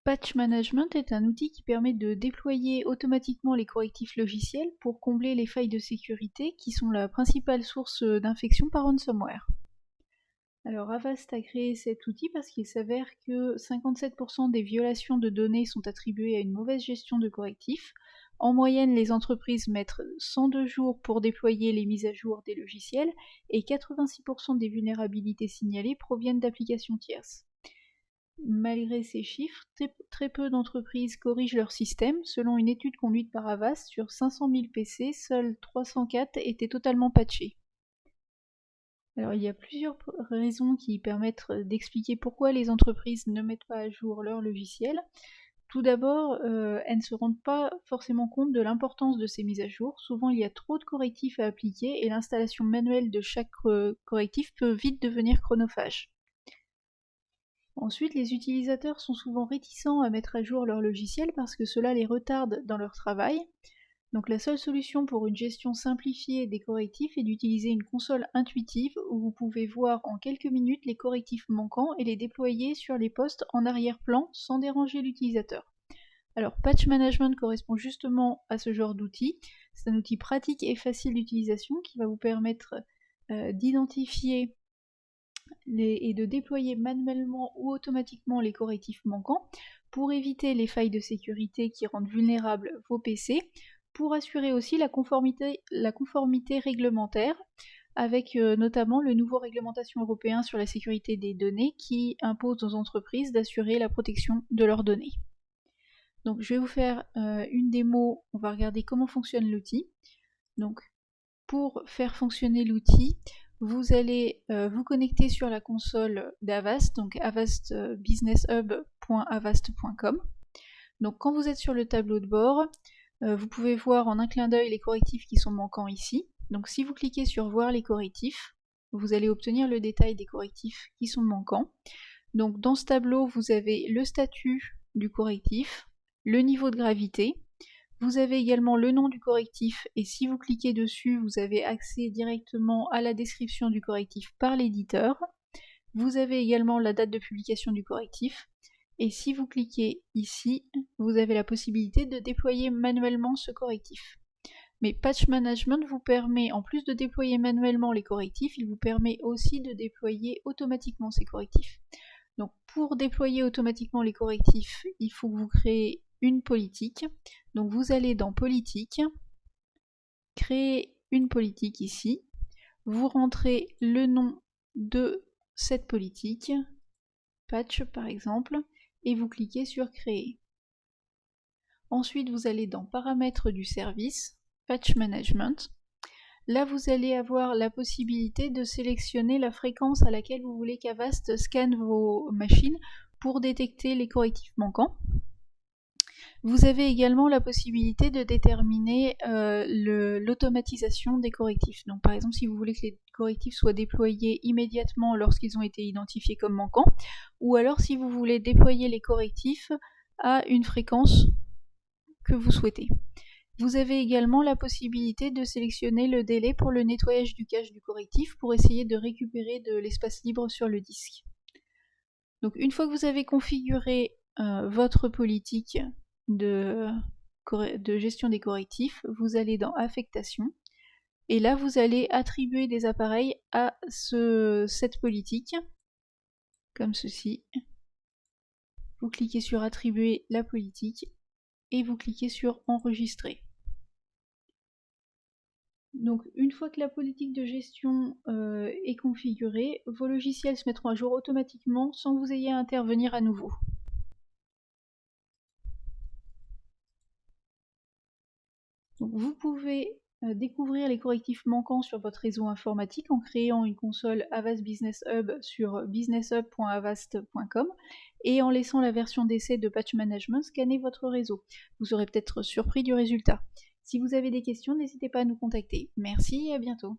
Patch Management est un outil qui permet de déployer automatiquement les correctifs logiciels pour combler les failles de sécurité qui sont la principale source d'infection par ransomware. Alors Avast a créé cet outil parce qu'il s'avère que 57% des violations de données sont attribuées à une mauvaise gestion de correctifs. En moyenne, les entreprises mettent 102 jours pour déployer les mises à jour des logiciels et 86% des vulnérabilités signalées proviennent d'applications tierces. Malgré ces chiffres, très peu d'entreprises corrigent leur système. Selon une étude conduite par Avast, sur 500 000 PC, seuls 304 étaient totalement patchés. Alors il y a plusieurs raisons qui permettent d'expliquer pourquoi les entreprises ne mettent pas à jour leur logiciel. Tout d'abord, elles ne se rendent pas forcément compte de l'importance de ces mises à jour. Souvent il y a trop de correctifs à appliquer et l'installation manuelle de chaque correctif peut vite devenir chronophage. Ensuite, les utilisateurs sont souvent réticents à mettre à jour leur logiciel parce que cela les retarde dans leur travail. Donc la seule solution pour une gestion simplifiée des correctifs est d'utiliser une console intuitive où vous pouvez voir en quelques minutes les correctifs manquants et les déployer sur les postes en arrière-plan sans déranger l'utilisateur. Alors Patch Management correspond justement à ce genre d'outil. C'est un outil pratique et facile d'utilisation qui va vous permettre d'identifier et de déployer manuellement ou automatiquement les correctifs manquants pour éviter les failles de sécurité qui rendent vulnérables vos PC, pour assurer aussi la conformité réglementaire avec notamment le nouveau réglementation européen sur la sécurité des données qui impose aux entreprises d'assurer la protection de leurs données. Donc je vais vous faire une démo, on va regarder comment fonctionne l'outil. Donc pour faire fonctionner l'outil, vous allez vous connecter sur la console d'Avast, donc avastbusinesshub.avast.com. Donc quand vous êtes sur le tableau de bord, vous pouvez voir en un clin d'œil les correctifs qui sont manquants ici. Donc si vous cliquez sur voir les correctifs, vous allez obtenir le détail des correctifs qui sont manquants. Donc dans ce tableau, vous avez le statut du correctif, le niveau de gravité. Vous avez également le nom du correctif et si vous cliquez dessus, vous avez accès directement à la description du correctif par l'éditeur. Vous avez également la date de publication du correctif. Et si vous cliquez ici, vous avez la possibilité de déployer manuellement ce correctif. Mais Patch Management vous permet, en plus de déployer manuellement les correctifs, il vous permet aussi de déployer automatiquement ces correctifs. Donc pour déployer automatiquement les correctifs, il faut que vous créez une politique. Donc vous allez dans Politique, créer une politique ici, vous rentrez le nom de cette politique, Patch par exemple, et vous cliquez sur Créer. Ensuite, vous allez dans Paramètres du service, Patch Management. Là, vous allez avoir la possibilité de sélectionner la fréquence à laquelle vous voulez qu'Avast scanne vos machines pour détecter les correctifs manquants. Vous avez également la possibilité de déterminer l'automatisation des correctifs. Donc par exemple, si vous voulez que les correctifs soient déployés immédiatement lorsqu'ils ont été identifiés comme manquants, ou alors si vous voulez déployer les correctifs à une fréquence que vous souhaitez. Vous avez également la possibilité de sélectionner le délai pour le nettoyage du cache du correctif pour essayer de récupérer de l'espace libre sur le disque. Donc une fois que vous avez configuré votre politique de gestion des correctifs, vous allez dans Affectation et là vous allez attribuer des appareils à cette politique comme ceci. Vous cliquez sur Attribuer la politique et vous cliquez sur Enregistrer. Donc une fois que la politique de gestion est configurée, vos logiciels se mettront à jour automatiquement sans que vous ayez à intervenir à nouveau. Donc vous pouvez découvrir les correctifs manquants sur votre réseau informatique en créant une console Avast Business Hub sur businesshub.avast.com et en laissant la version d'essai de Patch Management scanner votre réseau. Vous serez peut-être surpris du résultat. Si vous avez des questions, n'hésitez pas à nous contacter. Merci et à bientôt.